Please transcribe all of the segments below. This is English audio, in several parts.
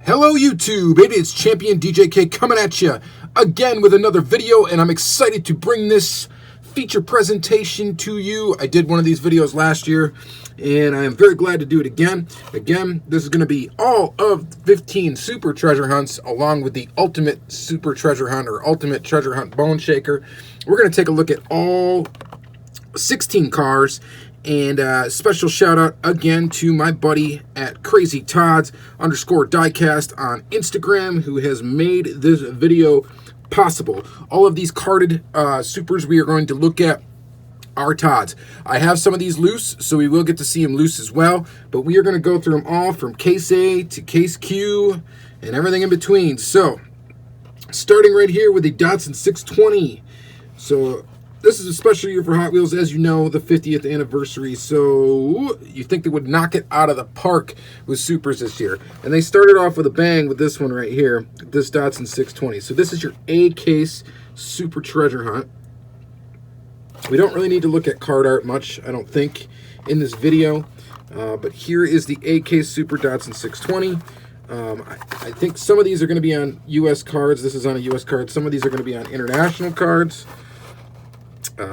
Hello YouTube, baby, it's Championdjk coming at you again with another video, and I'm excited to bring this feature presentation to you. I did one of these videos last year, and I am very glad to do it again. This is going to be all of 15 super treasure hunts, along with the ultimate super treasure hunt or ultimate treasure hunt bone shaker. We're going to take a look at all 16 cars. And special shout out again to my buddy at Crazy Todd's _Diecast on Instagram, who has made this video possible. All of these carded supers we are going to look at are Todd's. I have some of these loose, so we will get to see them loose as well. But we are going to go through them all from case A to case Q and everything in between. So, starting right here with the Datsun 620. So, this is a special year for Hot Wheels, as you know, the 50th anniversary, so you think they would knock it out of the park with supers this year. And they started off with a bang with this one right here, this Datsun 620. So this is your A-case super treasure hunt. We don't really need to look at card art much, I don't think, in this video. But here is the A-case super Datsun 620. I think some of these are going to be on U.S. cards. This is on a U.S. card. Some of these are going to be on international cards.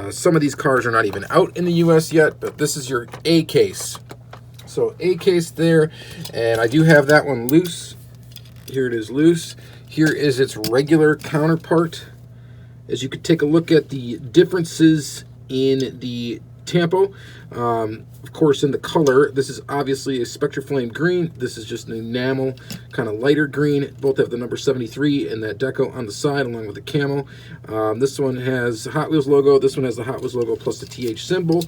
Some of these cars are not even out in the US yet, but this is your A case. So A case there, and I do have that one loose. Here it is loose. Here is its regular counterpart. As you could take a look at the differences in the tampo. Of course, in the color, this is obviously a Spectraflame green. This is just an enamel, kind of lighter green. Both have the number 73 and that deco on the side, along with the camo. This one has the Hot Wheels logo. This one has the Hot Wheels logo plus the TH symbol,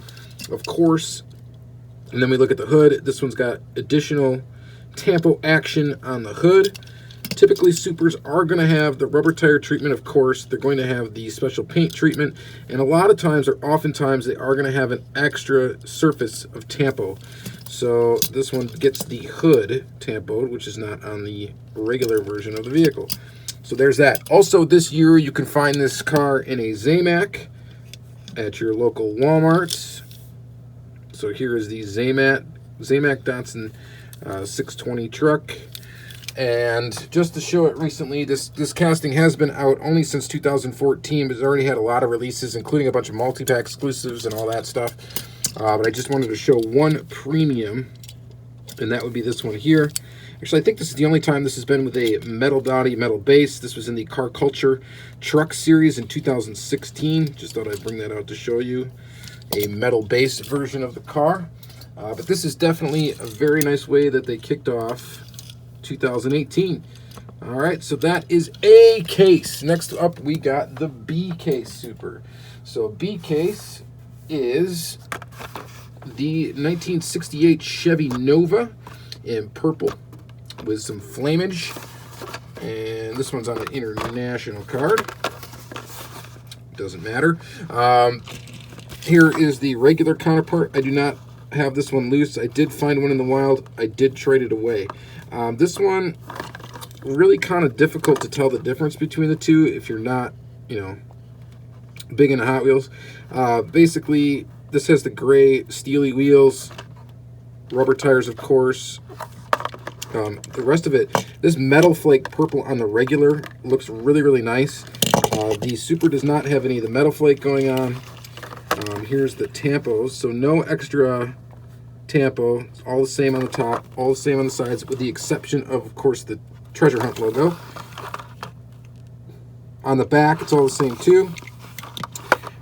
of course. And then we look at the hood. This one's got additional tampo action on the hood. Typically, supers are going to have the rubber tire treatment, of course. They're going to have the special paint treatment. And a lot of times, or oftentimes, they are going to have an extra surface of tampo. So this one gets the hood tampoed, which is not on the regular version of the vehicle. So there's that. Also, this year, you can find this car in a Zamac at your local Walmarts. So here is the Zamac Datsun 620 truck. And just to show it recently, this casting has been out only since 2014, but it's already had a lot of releases, including a bunch of multi-pack exclusives and all that stuff. But I just wanted to show one premium, and that would be this one here. Actually, I think this is the only time this has been with a metal body, metal base. This was in the Car Culture Truck Series in 2016. Just thought I'd bring that out to show you a metal base version of the car. But this is definitely a very nice way that they kicked off 2018. All right, so that is A case. Next up, we got the B case super. So B case is the 1968 Chevy Nova in purple with some flamage, and this one's on an international card. Doesn't matter. Here is the regular counterpart. I do not have this one loose. I did find one in the wild. I did trade it away. This one, really kind of difficult to tell the difference between the two if you're not, you know, big into Hot Wheels. Basically, this has the gray steely wheels, rubber tires, of course. The rest of it, this metal flake purple on the regular looks really, really nice. The Super does not have any of the metal flake going on. Here's the tampos, so no extra tampo. It's all the same on the top, all the same on the sides, with the exception of course, the Treasure Hunt logo. On the back, it's all the same too.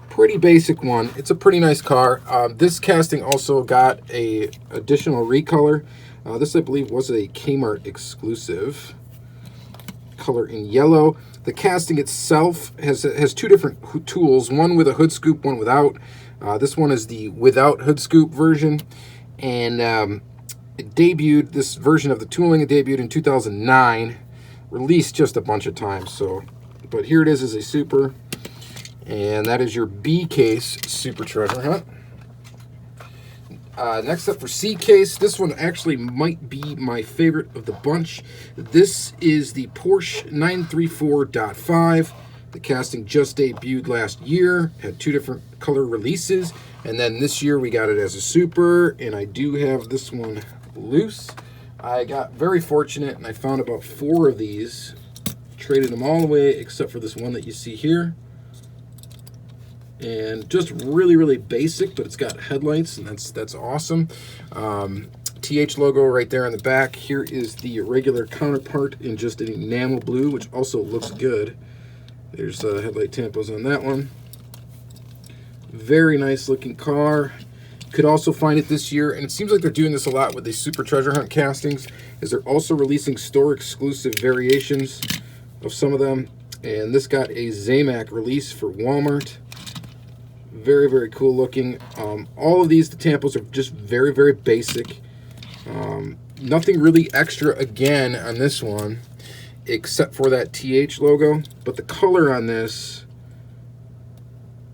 Pretty basic one. It's a pretty nice car. This casting also got a additional recolor. This, I believe, was a Kmart exclusive. Color in yellow. The casting itself has two different tools, one with a hood scoop, one without. This one is the without hood scoop version, and it debuted, this version of the tooling, it debuted in 2009, released just a bunch of times. So, but here it is as a super, and that is your B case super treasure hunt. Next up for C case, this one actually might be my favorite of the bunch. This is the Porsche 934.5. The casting just debuted last year, had two different color releases, and then this year we got it as a super, and I do have this one loose. I got very fortunate and I found about 4 of these. Traded them all away except for this one that you see here. And just really, really basic, but it's got headlights, and that's awesome. TH logo right there on the back. Here is the regular counterpart in just an enamel blue, which also looks good. There's headlight tampos on that one. Very nice looking car. Could also find it this year, and it seems like they're doing this a lot with the Super Treasure Hunt castings, is they're also releasing store exclusive variations of some of them. And this got a Zamac release for Walmart. Very, very cool looking. All of these, the tampos are just very, very basic. Nothing really extra again on this one, except for that TH logo. But the color on this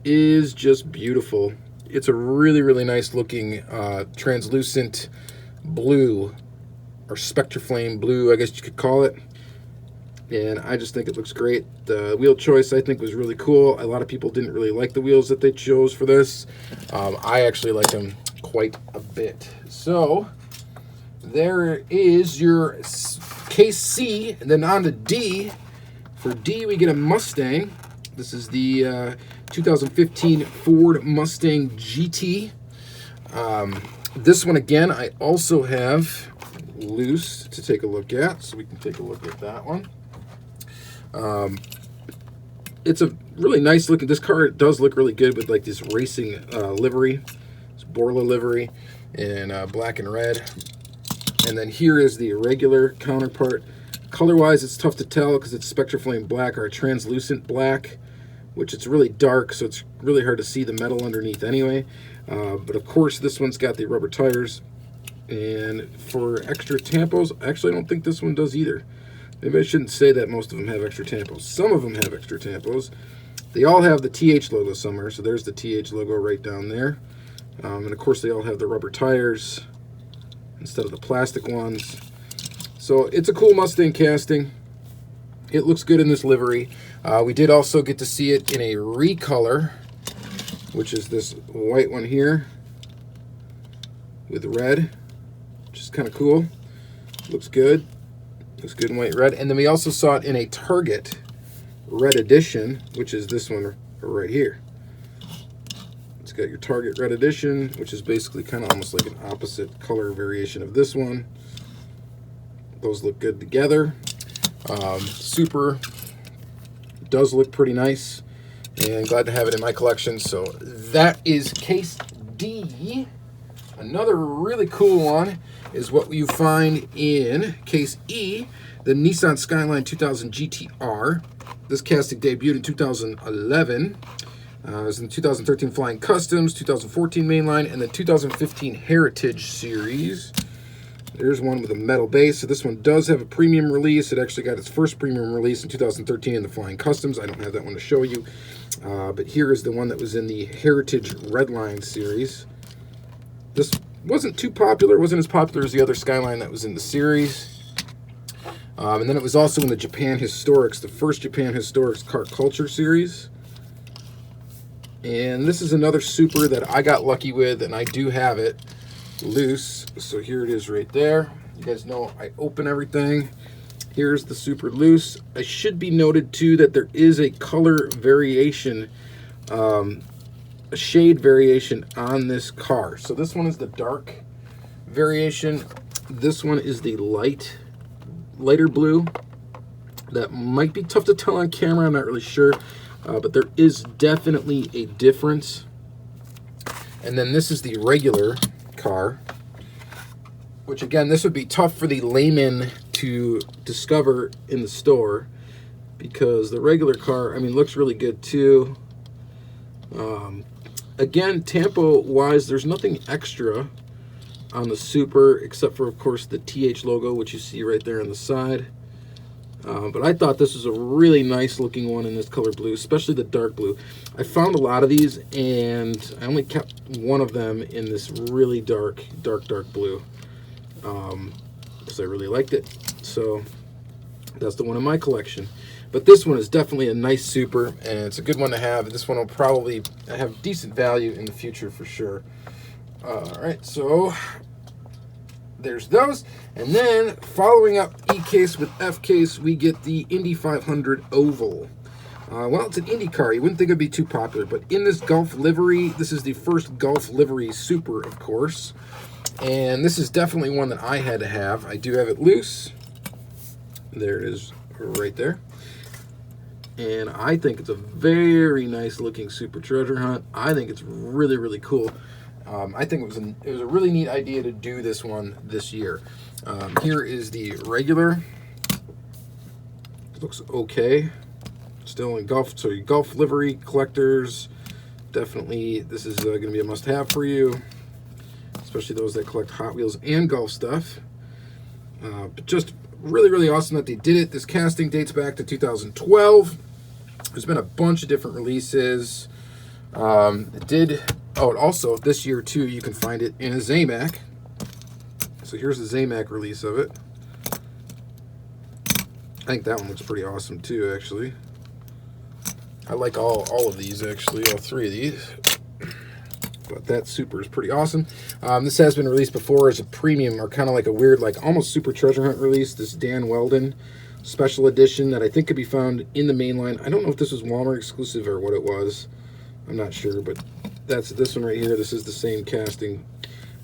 is just beautiful. It's a really, really nice looking translucent blue, or Spectraflame blue, I guess you could call it. And I just think it looks great. The wheel choice, I think, was really cool. A lot of people didn't really like the wheels that they chose for this. I actually like them quite a bit. So there is your case C, and then on to D. For D, we get a Mustang. This is the 2015 Ford Mustang GT. This one, again, I also have loose to take a look at, so we can take a look at that one. It's a really nice looking, this car does look really good with like this racing livery, it's Borla livery, and black and red. And then here is the irregular counterpart. Color wise, it's tough to tell because it's Spectraflame black or a translucent black, which it's really dark, so it's really hard to see the metal underneath anyway. But of course, this one's got the rubber tires. And for extra tampos, actually I don't think this one does either. Maybe I shouldn't say that most of them have extra tampos. Some of them have extra tampos. They all have the TH logo somewhere, so there's the TH logo right down there. And of course they all have the rubber tires instead of the plastic ones. So it's a cool Mustang casting. It looks good in this livery. We did also get to see it in a recolor, which is this white one here with red, which is kind of cool. Looks good. Looks good in white red. And then we also saw it in a Target red edition, which is this one right here. It's got your Target red edition, which is basically kind of almost like an opposite color variation of this one. Those look good together. Super does look pretty nice, and glad to have it in my collection. So that is case D. Another really cool one is what you find in case E, the Nissan Skyline 2000 GTR. This casting debuted in 2011. It was in the 2013 Flying Customs, 2014 Mainline, and the 2015 Heritage Series. There's one with a metal base. So this one does have a premium release. It actually got its first premium release in 2013 in the Flying Customs. I don't have that one to show you. But here is the one that was in the Heritage Redline series. This wasn't too popular. It wasn't as popular as the other Skyline that was in the series. And then it was also in the Japan Historics, the first Japan Historics Car Culture series. And this is another Super that I got lucky with, and I do have it loose. So here it is right there. You guys know I open everything. Here's the Super loose. I should be noted too that there is a color variation, a shade variation on this car. So this one is the dark variation. This one is the lighter blue. That might be tough to tell on camera, I'm not really sure. But there is definitely a difference. And then this is the regular car, which again, this would be tough for the layman to discover in the store, because the regular car, I mean, looks really good too. Again, tampo wise, there's nothing extra on the Super except for, of course, the TH logo, which you see right there on the side. But I thought this was a really nice looking one in this color blue, especially the dark blue. I found a lot of these, and I only kept one of them in this really dark blue, because I really liked it. So that's the one in my collection. But this one is definitely a nice Super, and it's a good one to have. This one will probably have decent value in the future for sure. All right, so there's those. And then following up E-case with F-case, we get the Indy 500 Oval. Well, it's an Indy car. You wouldn't think it'd be too popular, but in this Gulf livery, this is the first Gulf livery Super, of course. And this is definitely one that I had to have. I do have it loose. There it is right there. And I think it's a very nice looking Super treasure hunt. I think it's really, really cool. I think it was a really neat idea to do this one this year. Here is the regular. Looks okay. Still in Gulf, so your Gulf livery collectors, definitely this is going to be a must-have for you, especially those that collect Hot Wheels and Gulf stuff. But just really, really awesome that they did it. This casting dates back to 2012. There's been a bunch of different releases. Also this year too, you can find it in a Zamac. So here's the Zamac release of it. I think that one looks pretty awesome too, actually. I like all of these, actually, all three of these. But that Super is pretty awesome. This has been released before as a premium, or kind of like a weird, like almost Super Treasure Hunt release. This Dan Wheldon special edition that I think could be found in the main line. I don't know if this was Walmart exclusive or what it was. I'm not sure, but that's this one right here. This is the same casting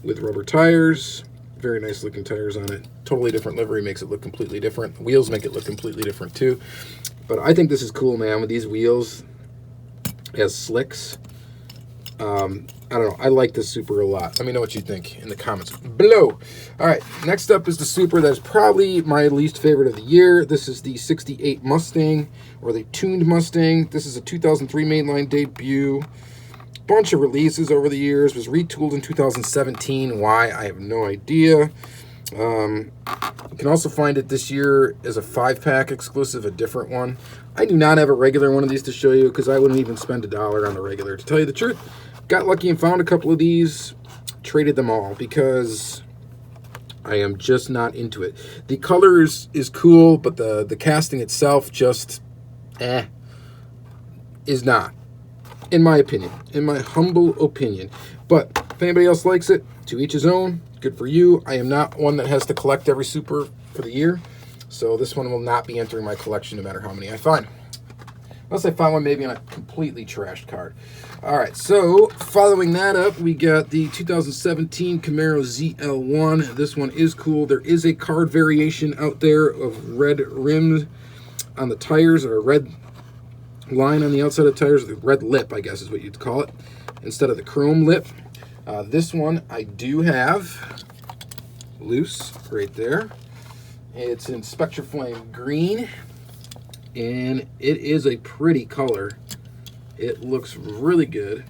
with rubber tires. Very nice looking tires on it. Totally different livery, makes it look completely different. The wheels make it look completely different too. But I think this is cool, man, with these wheels as slicks. I don't know. I like this Super a lot. Let me know what you think in the comments below. All right, next up is the Super that is probably my least favorite of the year. This is the 68 Mustang, or the tuned Mustang. This is a 2003 mainline debut. Bunch of releases over the years. Was retooled in 2017. Why? I have no idea. You can also find it this year as a 5-pack exclusive, a different one. I do not have a regular one of these to show you because I wouldn't even spend $1 on the regular, to tell you the truth. Got lucky and found a couple of these, traded them all because I am just not into it. The color is cool, but the casting itself just is not, in my opinion, in my humble opinion. But if anybody else likes it, to each his own. Good for you. I am not one that has to collect every Super for the year, so this one will not be entering my collection no matter how many I find. Unless I find one maybe on a completely trashed card. All right, so following that up, we got the 2017 Camaro ZL-1. This one is cool. There is a card variation out there of red rims on the tires, or a red line on the outside of the tires, the red lip, I guess is what you'd call it, instead of the chrome lip. This one I do have loose right there. It's in Spectre Flame Green, and it is a pretty color. It looks really good.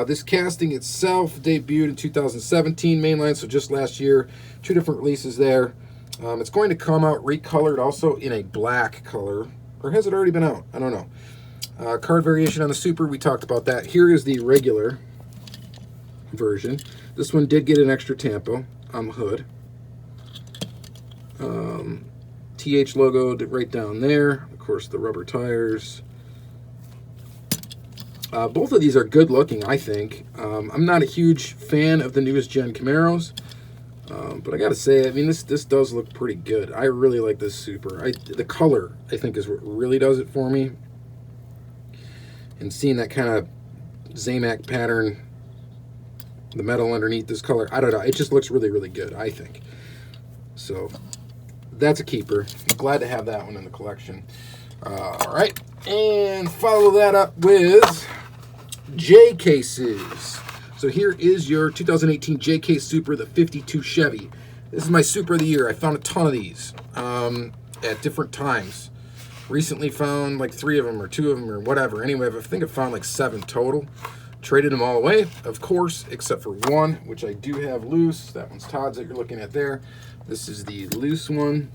This casting itself debuted in 2017 mainline, so just last year. 2 different releases there. It's going to come out recolored also in a black color, or has it already been out? I don't know. Card variation on the Super, we talked about that. Here is the regular version. This one did get an extra tampo on the hood. TH logo right down there. Of course, the rubber tires. Both of these are good looking, I think. I'm not a huge fan of the newest gen Camaros, but I gotta say, I mean, this does look pretty good. I really like this Super. The color, I think, is what really does it for me. And seeing that kind of Zamac pattern, the metal underneath this color, I don't know, it just looks really, really good, I think. So that's a keeper. I'm glad to have that one in the collection. All right, and follow that up with J cases. So here is your 2018 J case Super, the 52 Chevy. This is my Super of the year. I found a ton of these at different times. Recently found like 3 of them or 2 of them or whatever. Anyway, I think I found like 7 total. Traded them all away, of course, except for one, which I do have loose. That one's Todd's that you're looking at there. This is the loose one.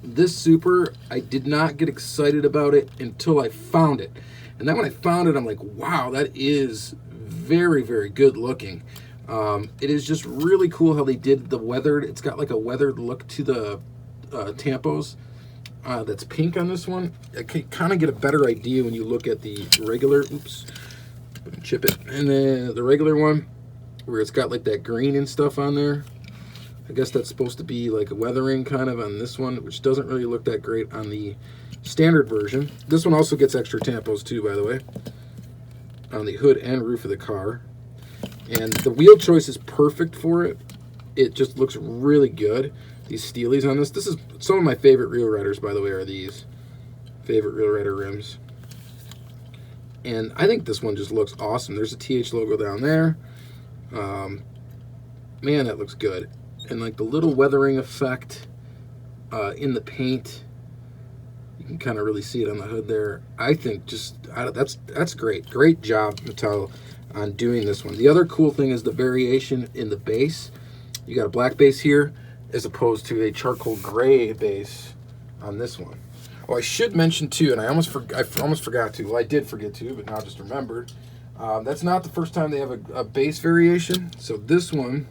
This Super, I did not get excited about it until I found it. And then when I found it, I'm like, wow, that is very, very good looking. It is just really cool how they did the weathered. It's got like a weathered look to the tampos. That's pink on this one. I can kind of get a better idea when you look at the regular, oops, chip it, and then the regular one, where it's got like that green and stuff on there. I guess that's supposed to be like a weathering kind of on this one, which doesn't really look that great on the standard version. This one also gets extra tampos too, by the way, on the hood and roof of the car. And the wheel choice is perfect for it. It just looks really good. These steelies on this. This is some of my favorite Real Riders, by the way, are these. Favorite Real Rider rims. And I think this one just looks awesome. There's a TH logo down there. Man, that looks good. And like the little weathering effect in the paint, you can kind of really see it on the hood there. I think that's great. Great job, Mattel, on doing this one. The other cool thing is the variation in the base. You got a black base here as opposed to a charcoal gray base on this one. Oh, I should mention too, and I almost forgot to. Well, I did forget to, but now I just remembered. That's not the first time they have a base variation. So this one,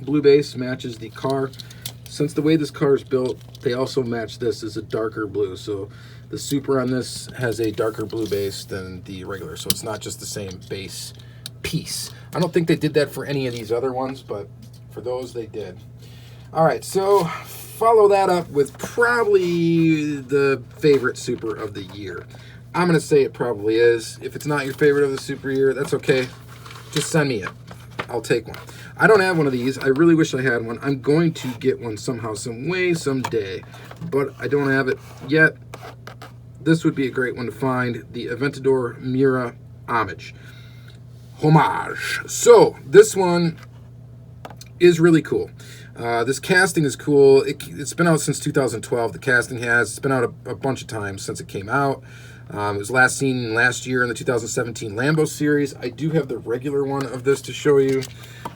blue base, matches the car. Since the way this car is built, they also match this as a darker blue. So the Super on this has a darker blue base than the regular. So it's not just the same base piece. I don't think they did that for any of these other ones, but for those they did. All right, so follow that up with probably the favorite Super of the year. I'm going to say it probably is. If it's not your favorite of the Super year, that's okay. Just send me it. I'll take one. I don't have one of these. I really wish I had one. I'm going to get one somehow, some way, someday, but I don't have it yet. This would be a great one to find. The Aventador Miura Homage. So this one is really cool. This casting is cool. It's been out since 2012. The casting has. It's been out a bunch of times since it came out. It was last seen last year in the 2017 Lambo series. I do have the regular one of this to show you,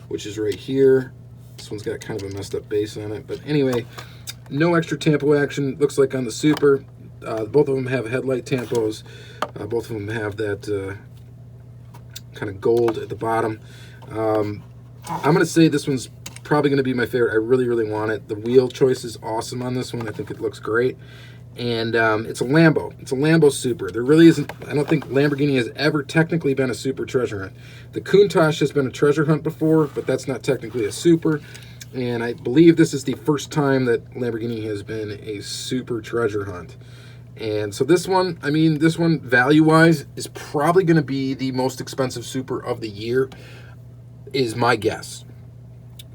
which is right here. This one's got kind of a messed up base on it. But anyway, no extra tampo action. Looks like on the Super. Both of them have headlight tampos. Both of them have that kind of gold at the bottom. I'm going to say this one's probably going to be my favorite. I really, really want it. The wheel choice is awesome on this one. I think it looks great. And it's a Lambo. It's a Lambo Super. There really isn't, I don't think Lamborghini has ever technically been a Super treasure hunt. The Countach has been a treasure hunt before, but that's not technically a Super. And I believe this is the first time that Lamborghini has been a Super treasure hunt. And so this one, I mean, this one value-wise is probably going to be the most expensive Super of the year, is my guess.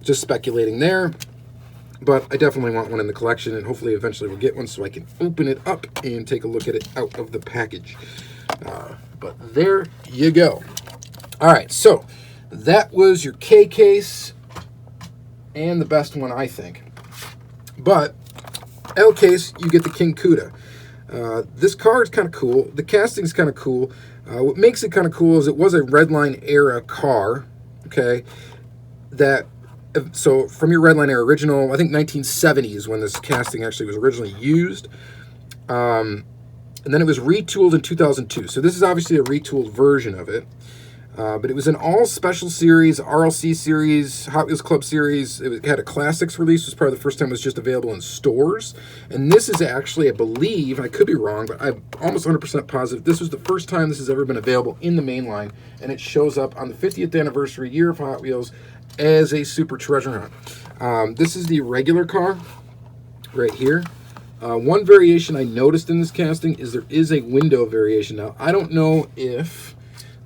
Just speculating there. But I definitely want one in the collection, and hopefully eventually we'll get one so I can open it up and take a look at it out of the package. But there you go. All right, so that was your K case, and the best one, I think. But L case, you get the King Kuda. This car is kind of cool. The casting is kind of cool. What makes it kind of cool is it was a Redline era car, okay, so from your Redline era original, I think 1970 is when this casting actually was originally used. And then it was retooled in 2002. So this is obviously a retooled version of it. But it was an all special series, RLC series, Hot Wheels Club series. It had a Classics release. It was probably the first time it was just available in stores. And this is actually, I believe, I could be wrong, but I'm almost 100% positive, this was the first time this has ever been available in the main line. And it shows up on the 50th anniversary year of Hot Wheels as a Super treasure hunt. This is the regular car right here. One variation I noticed in this casting is there is a window variation. Now, I don't know if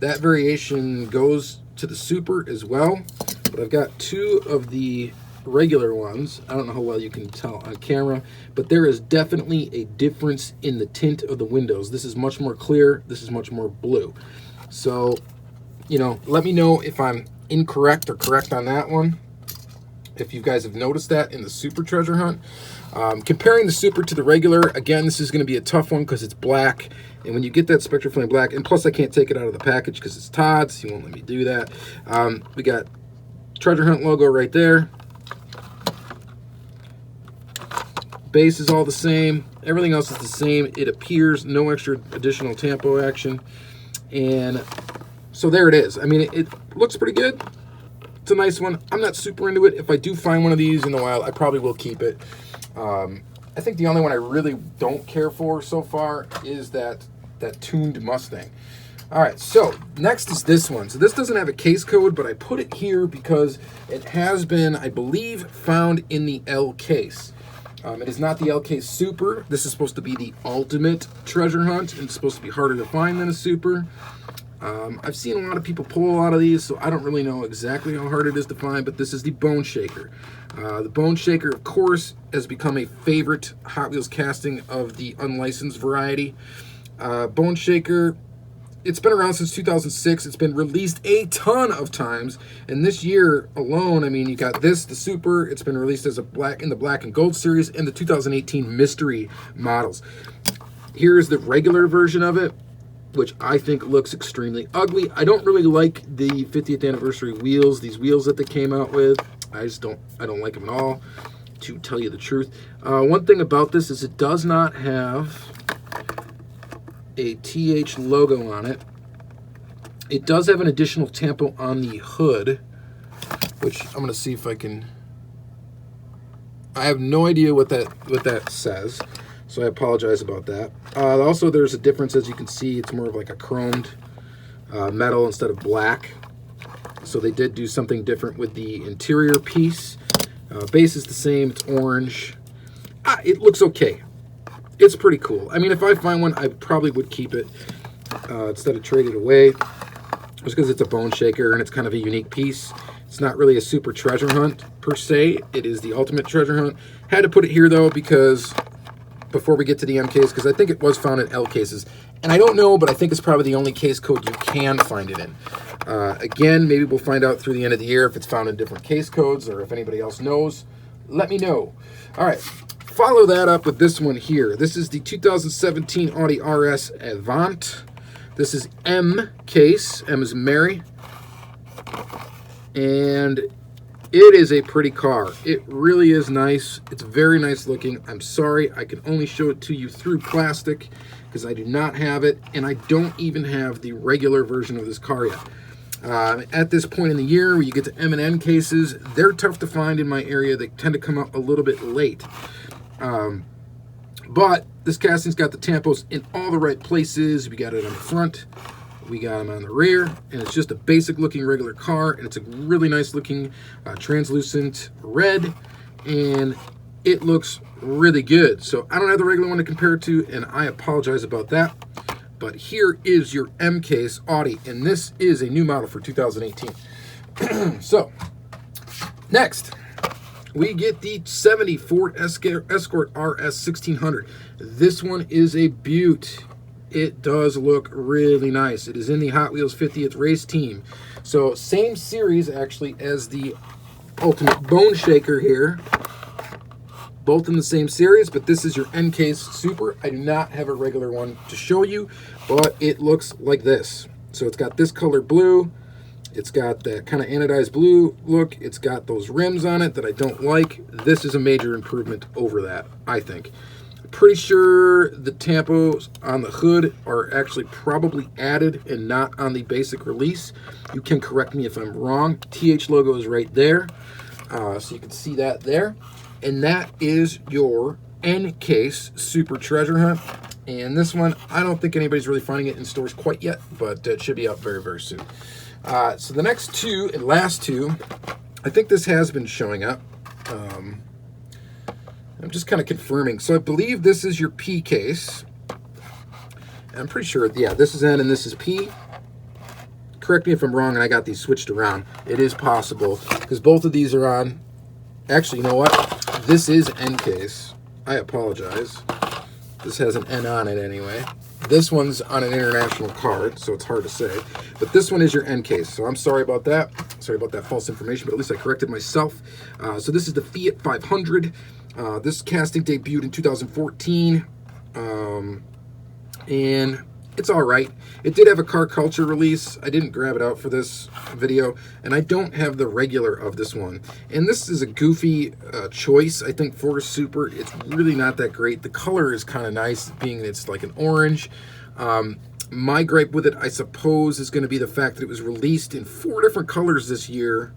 that variation goes to the Super as well, but I've got two of the regular ones. I don't know how well you can tell on camera, but there is definitely a difference in the tint of the windows. This is much more clear. This is much more blue. So, you know, let me know if I'm incorrect or correct on that one, if you guys have noticed that in the Super treasure hunt. Comparing the Super to the regular, again, this is going to be a tough one because it's black, and when you get that Spectra Flame black, and plus I can't take it out of the package because it's Todd's, he won't let me do that. We got treasure hunt logo right there. Base is all the same, everything else is the same. It appears, no extra additional tampo action, and so there it is. I mean, it looks pretty good. It's a nice one. I'm not super into it. If I do find one of these in the wild, I probably will keep it. I think the only one I really don't care for so far is that tuned Mustang. All right, so next is this one. So this doesn't have a case code, but I put it here because it has been, I believe, found in the L case. It is not the L case Super. This is supposed to be the ultimate treasure hunt, and it's supposed to be harder to find than a Super. I've seen a lot of people pull a lot of these, so I don't really know exactly how hard it is to find, but this is the Bone Shaker. The Bone Shaker, of course, has become a favorite Hot Wheels casting of the unlicensed variety. Bone Shaker, it's been around since 2006. It's been released a ton of times, and this year alone, I mean, you got this, the Super. It's been released as in the Black and Gold series, and the 2018 Mystery models. Here's the regular version of it, which I think looks extremely ugly. I don't really like the 50th anniversary wheels, these wheels that they came out with. I don't like them at all, to tell you the truth. One thing about this is it does not have a TH logo on it. It does have an additional tampo on the hood, which I'm going to see if I can. I have no idea what that says, so I apologize about that. Also, there's a difference, as you can see. It's more of like a chromed metal instead of black. So they did do something different with the interior piece. Base is the same. It's orange. It looks okay. It's pretty cool. I mean, if I find one, I probably would keep it instead of trade it away, just because it's a Bone Shaker and it's kind of a unique piece. It's not really a super treasure hunt per se. It is the ultimate treasure hunt. Had to put it here though, because before we get to the M case, because I think it was found in L cases, and I don't know, but I think it's probably the only case code you can find it in. Again, maybe we'll find out through the end of the year if it's found in different case codes, or if anybody else knows, let me know. All right. Follow that up with this one here. This is the 2017 Audi RS Avant. This is M case. M is Mary. And it is a pretty car. It really is nice. It's very nice looking. I'm sorry, I can only show it to you through plastic because I do not have it, and I don't even have the regular version of this car yet. At this point in the year where you get to M and N cases, they're tough to find in my area. They tend to come out a little bit late. But this casting's got the tampos in all the right places. We got it on the front, we got them on the rear, and it's just a basic looking regular car, and it's a really nice looking translucent red, and it looks really good. So I don't have the regular one to compare it to, and I apologize about that. But here is your M case Audi, and this is a new model for 2018. So next, we get the 70 Ford S Care Escort Rs 1600. This one is a beaut. It does look really nice. It is in the Hot Wheels 50th race team. So same series actually as the Ultimate Bone Shaker here. Both in the same series, but this is your N case Super. I do not have a regular one to show you, but it looks like this. So it's got this color blue. It's got that kind of anodized blue look. It's got those rims on it that I don't like. This is a major improvement over that, I think. I'm pretty sure the tampos on the hood are actually probably added and not on the basic release. You can correct me if I'm wrong. TH logo is right there. So you can see that there. And that is your N case Super Treasure Hunt. And this one, I don't think anybody's really finding it in stores quite yet, but it should be out very, very soon. So the next two and last two, I think this has been showing up. I'm just kind of confirming. So I believe this is your P case. I'm pretty sure, yeah, this is N and this is P. Correct me if I'm wrong and I got these switched around. It is possible because both of these are on. Actually, you know what? This is N case. I apologize. This has an N on it anyway. This one's on an international card, so it's hard to say. But this one is your N case, so I'm sorry about that. Sorry about that false information, but at least I corrected myself. So this is the Fiat 500. This casting debuted in 2014. And it's all right. It did have a car culture release. I didn't grab it out for this video, and I don't have the regular of this one. And this is a goofy choice, I think, for a Super. It's really not that great. The color is kind of nice, being it's like an orange. My gripe with it, I suppose, is going to be the fact that it was released in 4 different colors this year,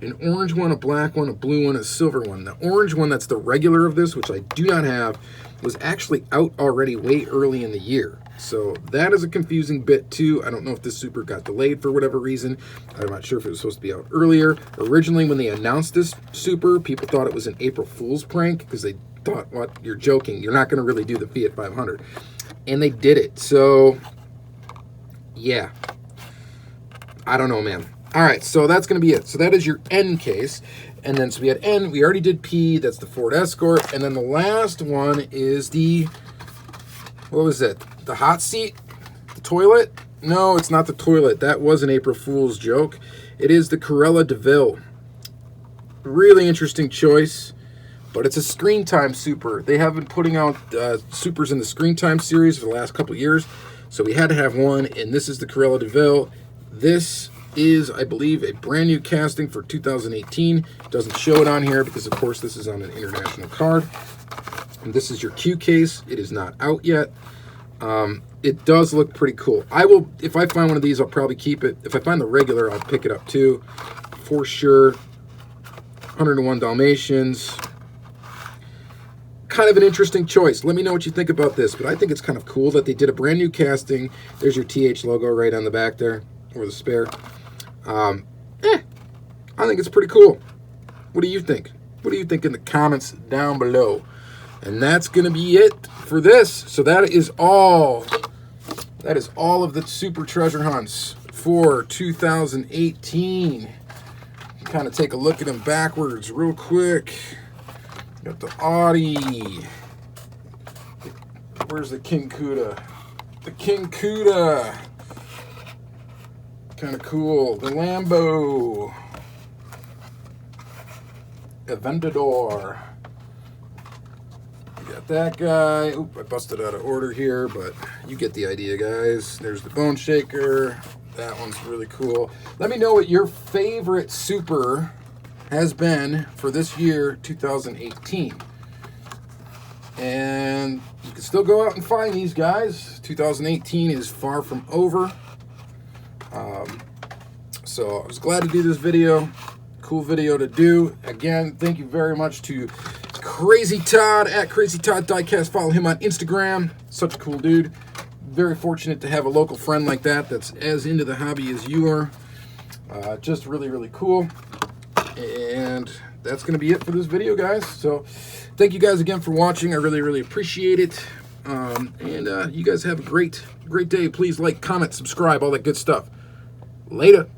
an orange one, a black one, a blue one, a silver one. The orange one, that's the regular of this, which I do not have, was actually out already way early in the year. So that is a confusing bit too. I don't know if this Super got delayed for whatever reason. I'm not sure if it was supposed to be out earlier. Originally, when they announced this Super, people thought it was an April Fool's prank because they thought, what, you're joking. You're not going to really do the Fiat 500. And they did it. So, yeah. I don't know, man. All right, so that's going to be it. So that is your N case. And then, so we had N. We already did P. That's the Ford Escort. And then the last one is the, what was it? The hot seat? The toilet? No, it's not the toilet. That was an April Fool's joke. It is the Karela Deville. Really interesting choice, but it's a screen time Super. They have been putting out Supers in the screen time series for the last couple of years, so we had to have one, and this is the Karela Deville. This is, I believe, a brand new casting for 2018. It doesn't show it on here because, of course, this is on an international card. And this is your Q case. It is not out yet. It does look pretty cool. I will, if I find one of these, I'll probably keep it. If I find the regular, I'll pick it up too, for sure. 101 Dalmatians. Kind of an interesting choice. Let me know what you think about this, but I think it's kind of cool that they did a brand new casting. There's your TH logo right on the back there, or the spare. I think it's pretty cool. What do you think? What do you think in the comments down below? And that's going to be it for this. So that is all. That is all of the Super Treasure Hunts for 2018. Kind of take a look at them backwards real quick. Got the Audi. Where's the King Kuda? The King Kuda. Kind of cool. The Lambo. Aventador. Got that guy. Oop, I busted out of order here, but you get the idea, guys. There's the Bone Shaker. That one's really cool. Let me know what your favorite Super has been for this year, 2018. And you can still go out and find these, guys. 2018 is far from over. So I was glad to do this video. Cool video to do. Again, thank you very much to Crazy Todd at Crazy Todd Diecast. Follow him on Instagram. Such a cool dude. Very fortunate to have a local friend like that that's as into the hobby as you are. Just really, really cool. And that's going to be it for this video, guys. So thank you guys again for watching. I really, really appreciate it. And you guys have a great day. Please like, comment, subscribe, all that good stuff. Later.